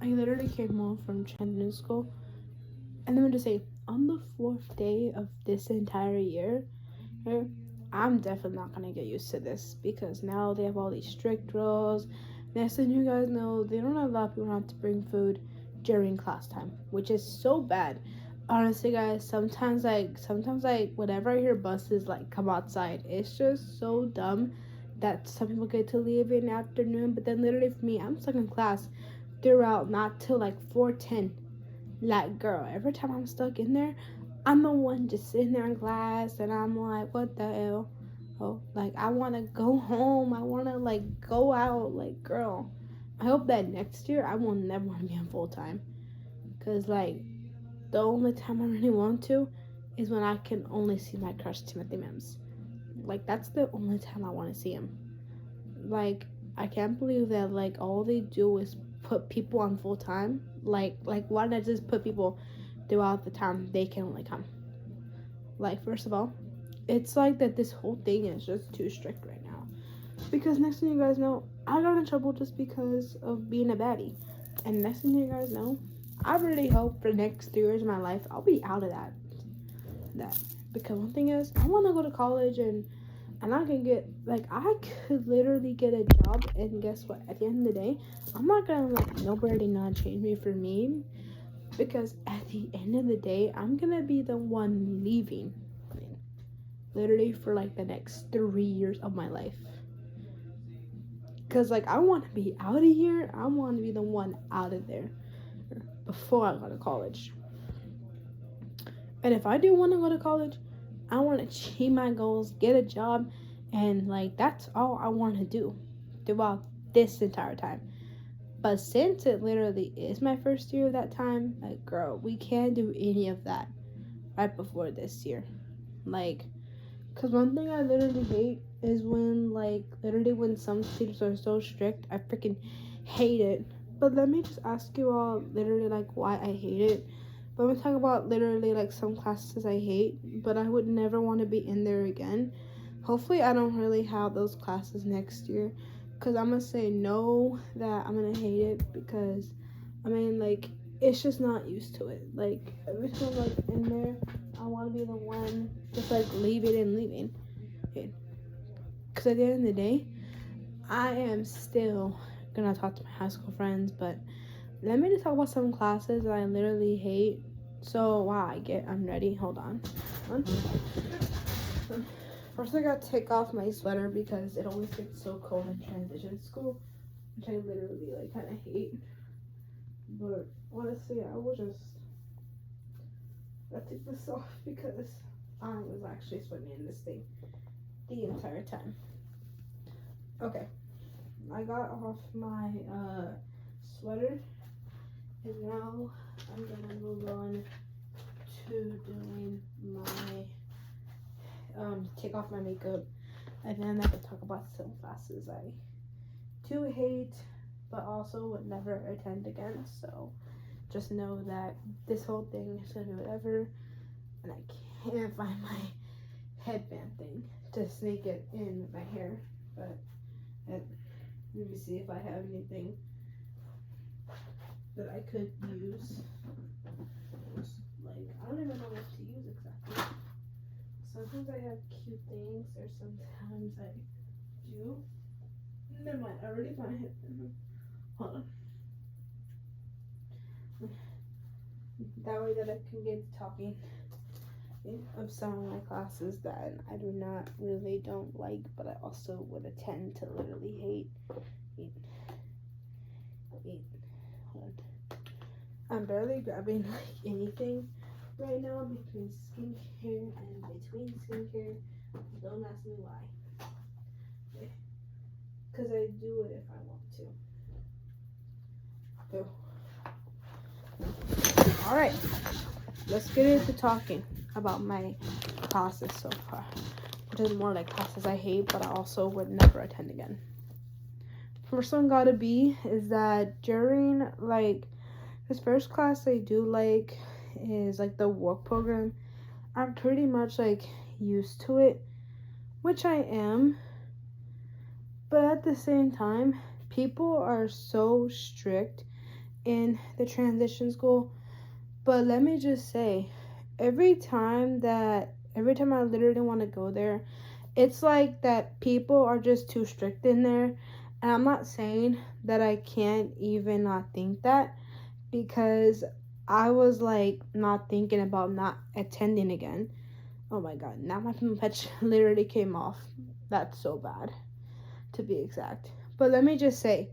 I literally came home from Chinese school, and then to say on the fourth day of this entire year, I'm definitely not gonna get used to this because now they have all these strict rules. Next thing you guys know, they don't allow people not to bring food during class time, which is so bad. Honestly, guys, sometimes whenever I hear buses like come outside, it's just so dumb that some people get to leave in the afternoon. But then literally for me, I'm stuck in class throughout not till like 4:10. Like, girl, every time I'm stuck in there, I'm the one just sitting there in class, and I'm like, what the hell? Oh, like, I want to go home. I want to, like, go out. Like, girl, I hope that next year I will never want to be on full time. Because, like, the only time I really want to is when I can only see my crush, Timothy Mims. Like, that's the only time I want to see him. Like, I can't believe that, like, all they do is put people on full time. Like, why not just put people throughout the time they can only come? Like, first of all, it's like that this whole thing is just too strict right now. Because next thing you guys know, I got in trouble just because of being a baddie. And next thing you guys know, I really hope for the next 3 years of my life I'll be out of that. Because one thing is, I want to go to college and I can get like I could literally get a job, and guess what? At the end of the day, I'm not gonna let nobody not change me for me, because at the end of the day, I'm gonna be the one leaving, literally for like the next 3 years of my life. Cause like I want to be out of here. I want to be the one out of there before I go to college. And if I do want to go to college, I want to achieve my goals, get a job, and like that's all I want to do throughout this entire time. But since it literally is my first year of that time, like girl, we can't do any of that right before this year. Like, cause one thing I literally hate is when literally when some teachers are so strict, I freaking hate it. But let me just ask you all literally like why I hate it. But I'm gonna talk about literally like some classes I hate, but I would never want to be in there again. Hopefully, I don't really have those classes next year, cause I'm gonna say no that I'm gonna hate it because, I mean like it's just not used to it. Like every time I'm like in there, I want to be the one just like leaving and leaving. Cause at the end of the day, I am still gonna talk to my high school friends, but let me just talk about some classes that I literally hate. So wow, I'm ready. Hold on. First I gotta take off my sweater because it always gets so cold in transition school, which I literally like kinda hate. But honestly I will just gotta take this off because I was actually sweating in this thing the entire time. Okay. I got off my sweater, and now I'm gonna move on to doing my take off my makeup, and then I can talk about some classes I do hate, but also would never attend again. So just know that this whole thing is gonna be whatever, and I can't find my headband thing to sneak it in my hair, but let me see if I have anything that I could use. Like, I don't even know what to use exactly. Sometimes I have cute things, or sometimes I do. Never mind, I already found it. Hold on. That way that I can get talking of some of my classes that I do not really don't like, but I also would attend to literally hate. I'm barely grabbing like anything right now between skincare and between skincare. Don't ask me why. Because I do it if I want to. So. Alright, let's get into talking about my classes so far. Which is more like classes I hate, but I also would never attend again. First one gotta be is that during like this first class I do like is like the work program. I'm pretty much like used to it, which I am, but at the same time people are so strict in the transition school. But let me just say, every time I literally want to go there, it's like that people are just too strict in there. And I'm not saying that I can't even not think that, because I was like not thinking about not attending again. Oh my god, now my pitch literally came off. That's so bad, to be exact. But let me just say,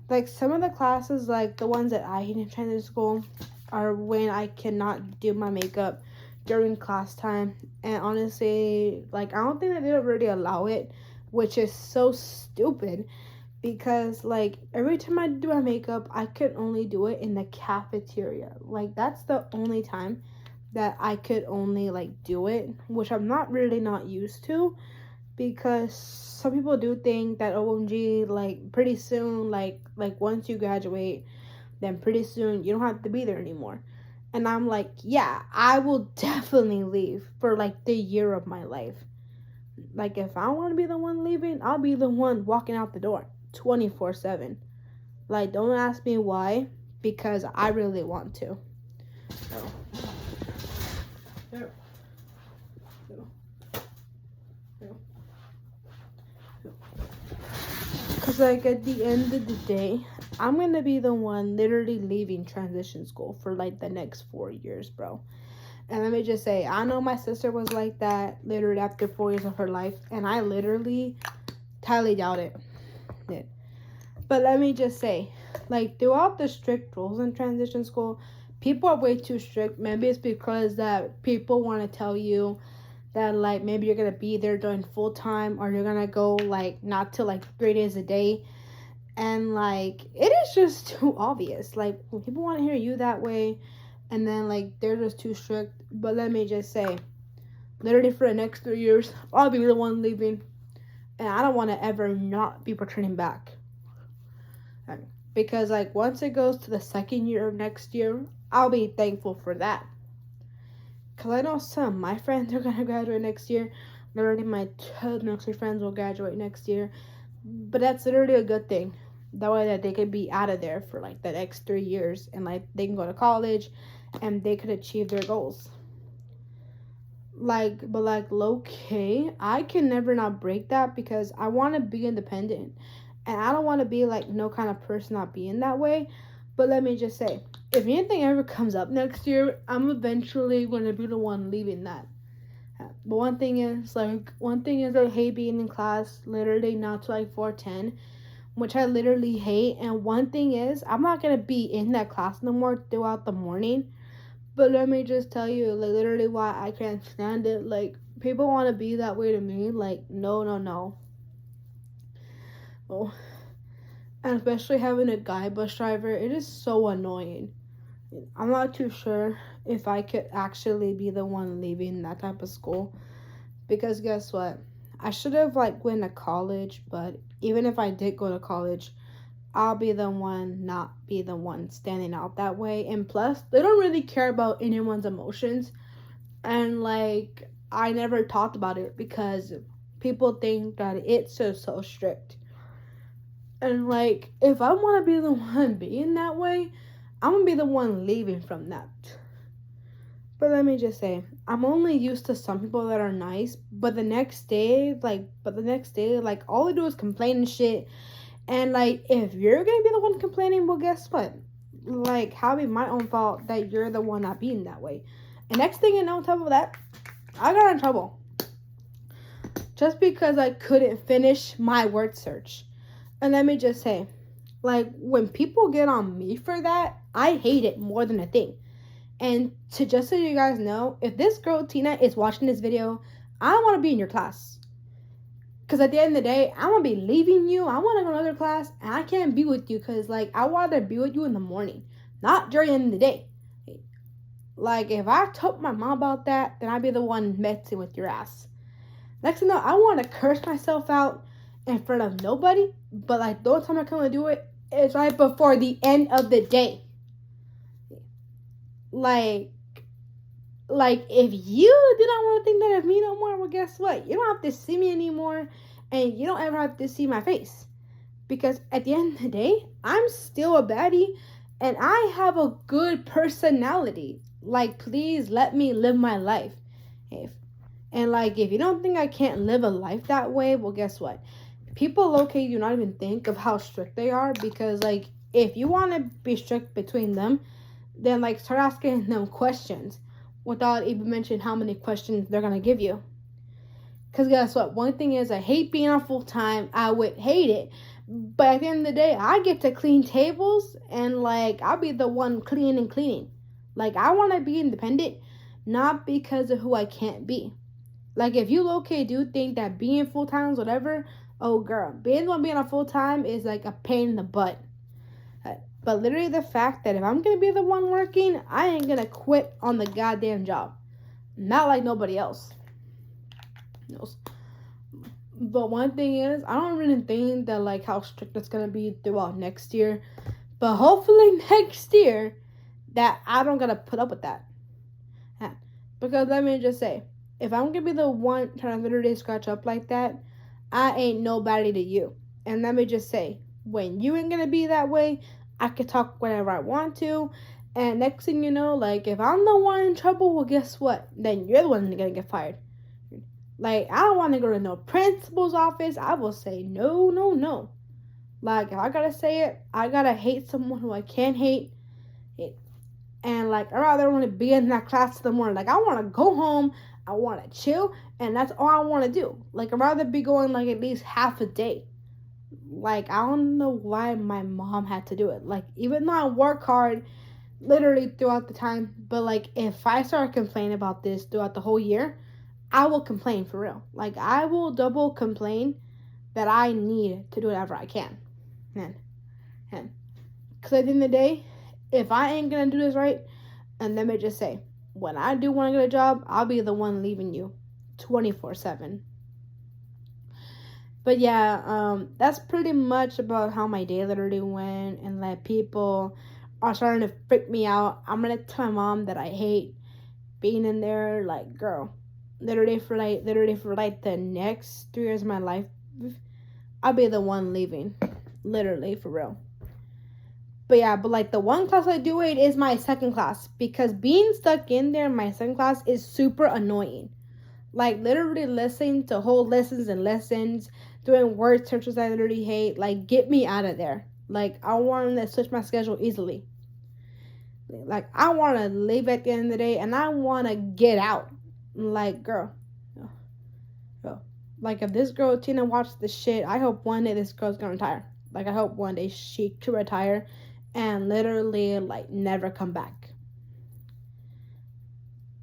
like some of the classes, like the ones that I hate in Chinese school, are when I cannot do my makeup during class time. And honestly, like I don't think that they don't really allow it, which is so stupid, because like every time I do my makeup, I could only do it in the cafeteria. Like that's the only time that I could only like do it, which I'm not really not used to, because some people do think that OMG, like pretty soon, like once you graduate, then pretty soon you don't have to be there anymore. And I'm like, yeah, I will definitely leave for like the year of my life. Like if I want to be the one leaving, I'll be the one walking out the door 24/7. Like don't ask me why, because I really want to. So. Because, like, at the end of the day, I'm going to be the one literally leaving transition school for, like, the next 4 years, bro. And let me just say, I know my sister was like that literally after 4 years of her life. And I literally highly doubt it. But let me just say, like, throughout the strict rules in transition school, people are way too strict. Maybe it's because that people want to tell you that like maybe you're gonna be there during full time, or you're gonna go like not till like 3 days a day, and like it is just too obvious. Like when people want to hear you that way, and then like they're just too strict. But let me just say, literally for the next 3 years, I'll be the one leaving, and I don't want to ever not be returning back, because like once it goes to the second year of next year, I'll be thankful for that. Because I know some of my friends are going to graduate next year. Literally, my two nursery friends will graduate next year. But that's literally a good thing. That way that they could be out of there for, like, the next 3 years. And, like, they can go to college. And they could achieve their goals. Like, but, like, low-key, I can never not break that. Because I want to be independent. And I don't want to be, like, no kind of person not being that way. But let me just say, if anything ever comes up next year, I'm eventually going to be the one leaving that. But one thing is I hate being in class literally not to like 4:10, which I literally hate. And one thing is, I'm not going to be in that class no more throughout the morning. But let me just tell you, like, literally why I can't stand it. Like, people want to be that way to me. Like, no. Oh. And especially having a guy bus driver, it is so annoying. I'm not too sure if I could actually be the one leaving that type of school. Because guess what? I should have like went to college, but even if I did go to college, I'll be the one not be the one standing out that way. And plus, they don't really care about anyone's emotions. And like, I never talked about it because people think that it's so strict. And like, if I want to be the one being that way, I'm going to be the one leaving from that. But let me just say, I'm only used to some people that are nice, but the next day, all they do is complain and shit. And like, if you're going to be the one complaining, well, guess what? Like, how be my own fault that you're the one not being that way. And next thing you know, on top of that, I got in trouble. Just because I couldn't finish my word search. And let me just say, like, when people get on me for that, I hate it more than a thing. And just so you guys know, if this girl, Tina, is watching this video, I don't want to be in your class. Because at the end of the day, I'm going to be leaving you. I want to go to another class, and I can't be with you because, like, I want to be with you in the morning, not during the end of the day. Like, if I told my mom about that, then I'd be the one messing with your ass. Next thing you know, I want to curse myself out in front of nobody, but like the only time I come to do it is right before the end of the day. Like if you do not want to think that of me no more, well, guess what? You don't have to see me anymore, and you don't ever have to see my face, because at the end of the day, I'm still a baddie, And I have a good personality. Like, please let me live my life. If And like, if you don't think I can't live a life that way, well, guess what? People low-key do not even think of how strict they are, because like, if you want to be strict between them, then like start asking them questions without even mentioning how many questions they're gonna give you. Because guess what? One thing is, I hate being on full time. I would hate it. But at the end of the day, I get to clean tables, and like, I'll be the one cleaning. Like, I want to be independent, not because of who I can't be. Like, if you low-key do think that being full-time is whatever, oh girl, being on full-time is like a pain in the butt. But literally the fact that if I'm going to be the one working, I ain't going to quit on the goddamn job. Not like nobody else. But one thing is, I don't really think that like how strict it's going to be throughout next year. But hopefully next year that I don't got to put up with that. Because let me just say, if I'm going to be the one trying to literally scratch up like that, I ain't nobody to you. And let me just say, when you ain't going to be that way, I can talk whatever I want to. And next thing you know, like, if I'm the one in trouble, well, guess what? Then you're the one going to get fired. Like, I don't want to go to no principal's office. I will say no. Like, if I got to say it, I got to hate someone who I can't hate. And, like, I rather want to be in that class in the morning. Like, I want to go home. I want to chill. And that's all I want to do. Like, I'd rather be going, like, at least half a day. Like, I don't know why my mom had to do it. Like, even though I work hard literally throughout the time. But, like, if I start complaining about this throughout the whole year, I will complain for real. Like, I will double complain that I need to do whatever I can. And because at the end of the day, if I ain't going to do this right, and let me just say, when I do want to get a job, I'll be the one leaving you 24/7. But yeah, that's pretty much about how my day literally went. And like, people are starting to freak me out. I'm going to tell my mom that I hate being in there. Like, girl, literally for the next 3 years of my life, I'll be the one leaving. Literally, for real. But yeah, but like, the one class I do hate is my second class, because being stuck in there in my second class is super annoying. Like, literally listening to whole lessons, doing word searches I literally hate. Like, get me out of there. Like, I want to switch my schedule easily. Like, I want to leave at the end of the day, and I want to get out. Like, girl. Like, if this girl, Tina, watches this shit, I hope one day this girl's gonna retire. Like, I hope one day she could retire and literally, like, never come back.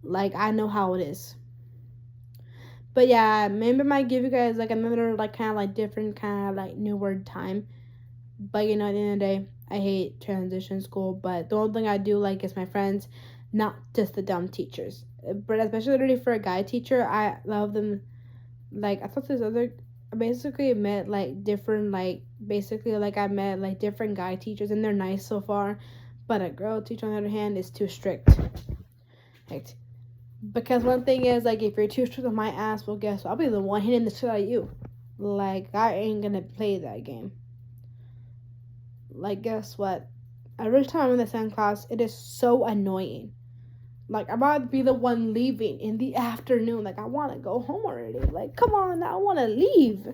Like, I know how it is. But yeah, maybe I might give you guys, like, another, like, kind of, like, different kind of, like, new word time. But, you know, at the end of the day, I hate transition school. But the only thing I do like is my friends, not just the dumb teachers. But especially literally for a guy teacher, I love them. Like, I thought this other, basically met, like, different, like, basically, like, I met, like, different guy teachers, and they're nice so far. But a girl teacher, on the other hand, is too strict. Right. Because one thing is, like, if you're too strict on my ass, well, guess what? I'll be the one hitting the shit out of you. Like, I ain't gonna play that game. Like, guess what? Every time I'm in the same class, it is so annoying. Like, I'm about to be the one leaving in the afternoon. Like, I want to go home already. Like, come on, I want to leave.